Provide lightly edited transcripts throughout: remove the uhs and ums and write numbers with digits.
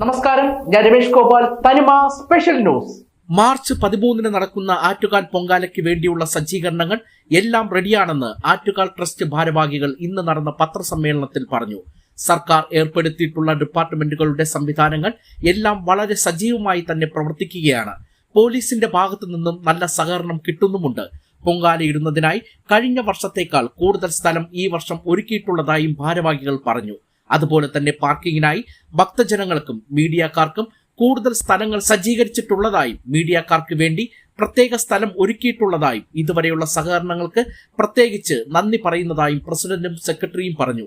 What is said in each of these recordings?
നമസ്കാരം, ഞാൻ രമേഷ് ഗോപാൽ, തനിമ സ്പെഷ്യൽ ന്യൂസ്. മാർച്ച് 13 നടക്കുന്ന ആറ്റുകാൽ പൊങ്കാലയ്ക്ക് വേണ്ടിയുള്ള സജ്ജീകരണങ്ങൾ എല്ലാം റെഡിയാണെന്ന് ആറ്റുകാൽ ട്രസ്റ്റ് ഭാരവാഹികൾ ഇന്ന് നടന്ന പത്രസമ്മേളനത്തിൽ പറഞ്ഞു. സർക്കാർ ഏർപ്പെടുത്തിയിട്ടുള്ള ഡിപ്പാർട്ട്മെന്റുകളുടെ സംവിധാനങ്ങൾ എല്ലാം വളരെ സജീവമായി തന്നെ പ്രവർത്തിക്കുകയാണ്. പോലീസിന്റെ ഭാഗത്തു നിന്നും നല്ല സഹകരണം കിട്ടുന്നുമുണ്ട്. പൊങ്കാലയിടുന്നതിനായി കഴിഞ്ഞ വർഷത്തേക്കാൾ കൂടുതൽ സ്ഥലം ഈ വർഷം ഒരുക്കിയിട്ടുള്ളതായും ഭാരവാഹികൾ പറഞ്ഞു. അതുപോലെ തന്നെ പാർക്കിങ്ങിനായി ഭക്തജനങ്ങൾക്കും മീഡിയക്കാർക്കും കൂടുതൽ സ്ഥലങ്ങൾ സജ്ജീകരിച്ചിട്ടുള്ളതായും മീഡിയക്കാർക്ക് വേണ്ടി പ്രത്യേക സ്ഥലം ഒരുക്കിയിട്ടുള്ളതായും ഇതുവരെയുള്ള സഹകരണങ്ങൾക്ക് പ്രത്യേകിച്ച് നന്ദി പറയുന്നതായും പ്രസിഡന്റും സെക്രട്ടറിയും പറഞ്ഞു.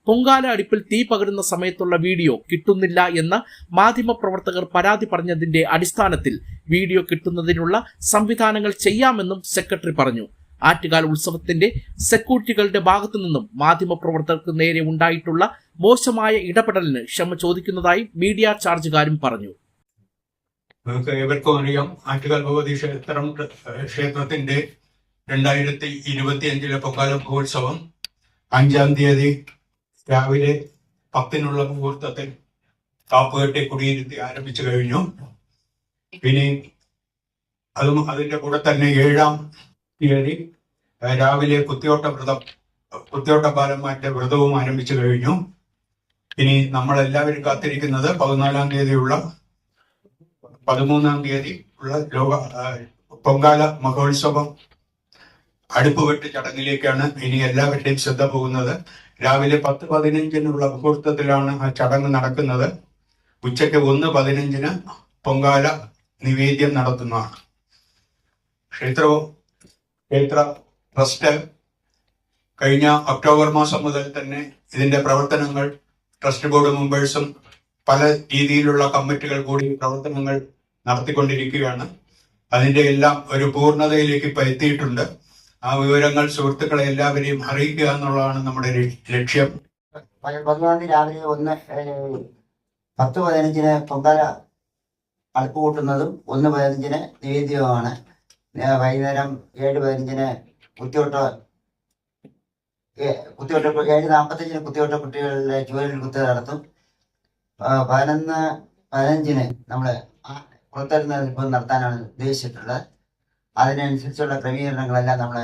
പൊങ്കാല അടുപ്പിൽ തീ പകരുന്ന സമയത്തുള്ള വീഡിയോ കിട്ടുന്നില്ല എന്ന് മാധ്യമപ്രവർത്തകർ പരാതി പറഞ്ഞതിന്റെ അടിസ്ഥാനത്തിൽ വീഡിയോ കിട്ടുന്നതിനുള്ള സംവിധാനങ്ങൾ ചെയ്യാമെന്നും സെക്രട്ടറി പറഞ്ഞു. ആറ്റുകാൽ ഉത്സവത്തിന്റെ സെക്യൂരിറ്റികളുടെ ഭാഗത്തു നിന്നും മാധ്യമപ്രവർത്തകർക്ക് നേരെ ഉണ്ടായിട്ടുള്ള മോശമായ ഇടപെടലിന് ക്ഷമ ചോദിക്കുന്നതായി മീഡിയ ചാർജുകാരും പറഞ്ഞു. നമുക്ക് ഏവർക്കും അറിയാം, ആറ്റുകാൽ ഭഗവതി ക്ഷേത്രത്തിന്റെ 2025 പൊങ്കാല മഹോത്സവം 5-ാം തീയതി രാവിലെ 10-നുള്ള മുഹൂർത്തത്തിൽ കാപ്പുകെട്ടി കുടിയിരുത്തി ആരംഭിച്ചു കഴിഞ്ഞു. ഇനി അതിന്റെ കൂടെ തന്നെ 7-ാം തീയതി രാവിലെ കുത്തിയോട്ടപ്പാലന്മാരുടെ വ്രതവും ആരംഭിച്ചു കഴിഞ്ഞു. ഇനി നമ്മളെല്ലാവരും കാത്തിരിക്കുന്നത് 14-ാം തീയതിയുള്ള 13-ാം തീയതി ഉള്ള പൊങ്കാല മഹോത്സവം അടുപ്പുവെട്ട് ചടങ്ങിലേക്കാണ്. ഇനി എല്ലാവരുടെയും ശ്രദ്ധ പോകുന്നത് രാവിലെ 10:15 മുഹൂർത്തത്തിലാണ് ആ ചടങ്ങ് നടക്കുന്നത്. ഉച്ചയ്ക്ക് 1:15 പൊങ്കാല നിവേദ്യം നടത്തുന്നതാണ്. ക്ഷേത്ര ട്രസ്റ്റ് കഴിഞ്ഞ ഒക്ടോബർ മാസം മുതൽ തന്നെ ഇതിന്റെ പ്രവർത്തനങ്ങൾ ട്രസ്റ്റ് ബോർഡ് മെമ്പേഴ്സും പല രീതിയിലുള്ള കമ്മിറ്റികൾ കൂടി പ്രവർത്തനങ്ങൾ നടത്തിക്കൊണ്ടിരിക്കുകയാണ്. അതിന്റെ എല്ലാം ഒരു പൂർണ്ണതയിലേക്ക് ഇപ്പൊ എത്തിയിട്ടുണ്ട്. ആ വിവരങ്ങൾ സുഹൃത്തുക്കളെ എല്ലാവരെയും അറിയിക്കുക എന്നുള്ളതാണ് നമ്മുടെ ലക്ഷ്യം. 14 രാവിലെ 10:15 പൊങ്കാല അടുപ്പ് കൂട്ടുന്നതും 1:15 നിവേദ്യവുമാണ്. വൈകുന്നേരം 7:15 കുത്തിയോട്ട 7:45 കുത്തിയോട്ട കുട്ടികളുടെ ചുവരിൽ കുത്ത് നടത്തും. 11:15 നമ്മള് പുറത്തിരുന്ന് നടത്താനാണ് ഉദ്ദേശിച്ചിട്ടുള്ളത്. അതിനനുസരിച്ചുള്ള ക്രമീകരണങ്ങളെല്ലാം നമ്മൾ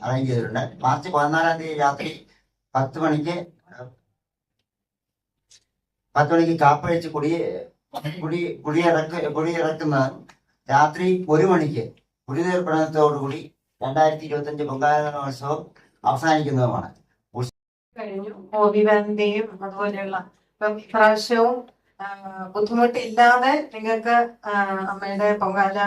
അറേഞ്ച് ചെയ്തിട്ടുണ്ട്. മാർച്ച് 14-ാം തീയതി രാത്രി 10 മണിക്ക് കാപ്പഴിച്ച് കുടിയിറക്കുന്നതും രാത്രി 1 മണിക്ക് കുടിതീർപ്പണത്തോടുകൂടി 2025 പൊങ്കാലോത്സവം അവസാനിക്കുന്നതുമാണ്. കഴിഞ്ഞു ഓവിവാന്റെയും അതുപോലെയുള്ള ഇപ്രാവശ്യവും ബുദ്ധിമുട്ടില്ലാതെ നിങ്ങൾക്ക് അമ്മയുടെ പൊങ്കാല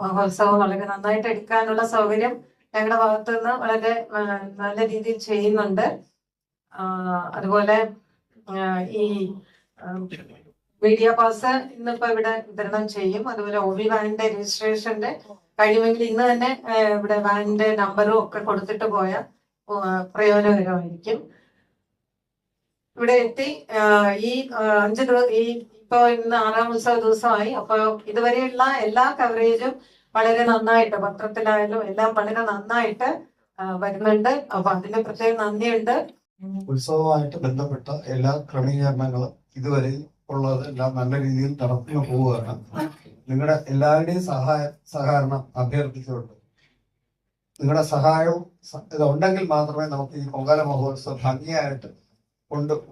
മഹോത്സവം വളരെ നന്നായിട്ട് എടുക്കാനുള്ള സൗകര്യം ഞങ്ങളുടെ ഭാഗത്തു നിന്ന് വളരെ നല്ല രീതിയിൽ ചെയ്യുന്നുണ്ട്. അതുപോലെ ഈ മീഡിയ പാസ് ഇന്നിപ്പോ ഇവിടെ വിതരണം ചെയ്യും. അതുപോലെ OV വാനിന്റെ രജിസ്ട്രേഷന്റെ കഴിയുമെങ്കിൽ ഇന്ന് തന്നെ ഇവിടെ വാനിന്റെ നമ്പറും ഒക്കെ കൊടുത്തിട്ട് പോയാൽ പ്രയോജനകരമായിരിക്കും. ഇവിടെ എത്തി ഈ 5 ദിവസം ഇപ്പൊ ഇന്ന് 6-ാം ഉത്സവ ദിവസമായി. അപ്പൊ ഇതുവരെയുള്ള എല്ലാ കവറേജും വളരെ നന്നായിട്ട് പത്രത്തിലായാലും എല്ലാം വളരെ നന്നായിട്ട് വരുന്നുണ്ട്. അപ്പൊ അതിന് പ്രത്യേകം നന്ദിയുണ്ട്. ഉത്സവമായിട്ട് ബന്ധപ്പെട്ട എല്ലാ ക്രമീകരണങ്ങളും ഇതുവരെ ഉള്ളതെല്ലാം നല്ല രീതിയിൽ നടന്നു പോവുകയാണ്. നിങ്ങളുടെ എല്ലാവരുടെയും സഹകരണം അഭ്യർത്ഥിച്ചുകൊണ്ട് നിങ്ങളുടെ സഹായവും ഇതുണ്ടെങ്കിൽ മാത്രമേ നമുക്ക് ഈ പൊങ്കാല മഹോത്സവം ഭംഗിയായിട്ട്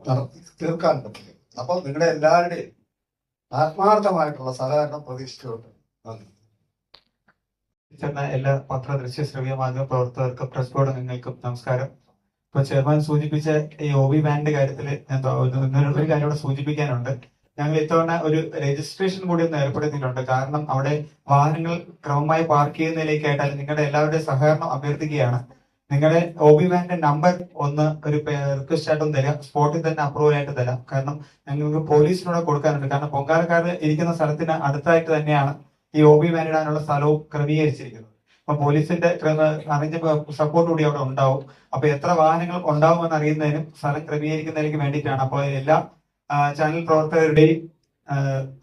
നടത്തി തീർക്കാൻ പറ്റും. അപ്പോൾ നിങ്ങളുടെ എല്ലാവരുടെയും ആത്മാർത്ഥമായിട്ടുള്ള സഹകരണം പ്രതീക്ഷിച്ചുകൊണ്ട് എല്ലാ പത്ര ദൃശ്യ ശ്രവ്യ മാധ്യമ പ്രവർത്തകർക്കും പ്രസ് ബോർഡ് അംഗങ്ങൾക്കും നമസ്കാരം. ഇപ്പൊ ചെയർമാൻ സൂചിപ്പിച്ച ഈ OV വാനിന്റെ കാര്യത്തിൽ ഞാൻ ഒരു കാര്യം കൂടെ സൂചിപ്പിക്കാനുണ്ട്. ഞങ്ങൾ ഇത്തവണ ഒരു രജിസ്ട്രേഷൻ കൂടി ഒന്ന് ഏർപ്പെടുത്തിയിട്ടുണ്ട്. കാരണം അവിടെ വാഹനങ്ങൾ ക്രമമായി പാർക്ക് ചെയ്യുന്നതിലേക്കായിട്ട് നിങ്ങളുടെ എല്ലാവരുടെയും സഹകരണം അഭ്യർത്ഥിക്കുകയാണ്. നിങ്ങളുടെ OV വാനിന്റെ നമ്പർ ഒന്ന് ഒരു റിക്വസ്റ്റ് ആയിട്ടും തരാം, സ്പോട്ടിൽ തന്നെ അപ്രൂവൽ ആയിട്ട് തരാം. കാരണം ഞങ്ങൾക്ക് പോലീസിനോട് കൊടുക്കാനുണ്ട്. കാരണം പൊങ്കാലക്കാർ ഇരിക്കുന്ന സ്ഥലത്തിന് അടുത്തായിട്ട് തന്നെയാണ് ഈ OV വാൻ ഇടാനുള്ള സ്ഥലവും ക്രമീകരിച്ചിരിക്കുന്നത്. അപ്പൊ പോലീസിന്റെ സപ്പോർട്ട് കൂടി അവിടെ ഉണ്ടാവും. അപ്പൊ എത്ര വാഹനങ്ങൾ ഉണ്ടാവുമെന്ന് അറിയുന്നതിനും സ്ഥലം ക്രമീകരിക്കുന്നതിലേക്ക് വേണ്ടിയിട്ടാണ്. അപ്പോൾ എല്ലാ ചാനൽ പ്രവർത്തകരുടെയും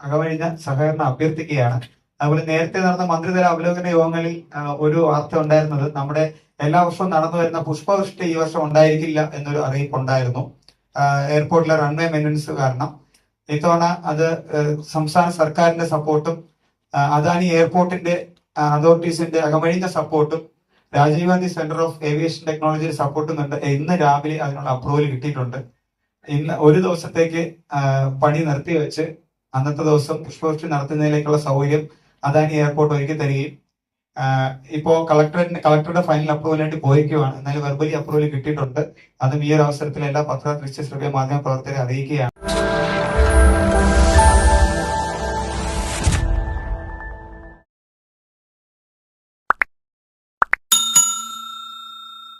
അകമഴിഞ്ഞ സഹകരണം അഭ്യർത്ഥിക്കുകയാണ്. അതുപോലെ നേരത്തെ നടന്ന മന്ത്രിതല അവലോകന യോഗങ്ങളിൽ ഒരു വാർത്ത ഉണ്ടായിരുന്നത് നമ്മുടെ എല്ലാ വർഷവും നടന്നു വരുന്ന പുഷ്പവൃഷ്ടി ഈ വർഷം ഉണ്ടായിരിക്കില്ല എന്നൊരു അറിയിപ്പ് ഉണ്ടായിരുന്നു. എയർപോർട്ടിലെ റൺവേ മെയിൻ്റനൻസ് കാരണം ഇത്തവണ അത് സംസ്ഥാന സർക്കാരിന്റെ സപ്പോർട്ടും അദാനി എയർപോർട്ടിന്റെ അതോറിറ്റീസിന്റെ അകമഴിഞ്ഞ സപ്പോർട്ടും Rajiv Gandhi centre of aviation ടെക്നോളജിയുടെ സപ്പോർട്ടും കണ്ട് ഇന്ന് രാവിലെ അതിനുള്ള അപ്രൂവൽ കിട്ടിയിട്ടുണ്ട്. ഇന്ന് ഒരു ദിവസത്തേക്ക് പണി നിർത്തിവെച്ച് അന്നത്തെ ദിവസം പുഷ്പവൃഷ്ടി നടത്തുന്നതിലേക്കുള്ള സൗകര്യം അദാനി എയർപോർട്ട് ഒരുക്കി തരികയും ഇപ്പോ കളക്ടറുടെ ഫൈനൽ അപ്രൂവൽ വേണ്ടി പോയിരിക്കുവാണ്. എന്നാലും വെർബലി അപ്രൂവൽ കിട്ടിയിട്ടുണ്ട്. അതും ഈ ഒരു അവസരത്തിൽ എല്ലാ പത്ര, ദൃശ്യ, ശ്രവ്യ മാധ്യമ പ്രവർത്തകരെ അറിയിക്കുകയാണ്.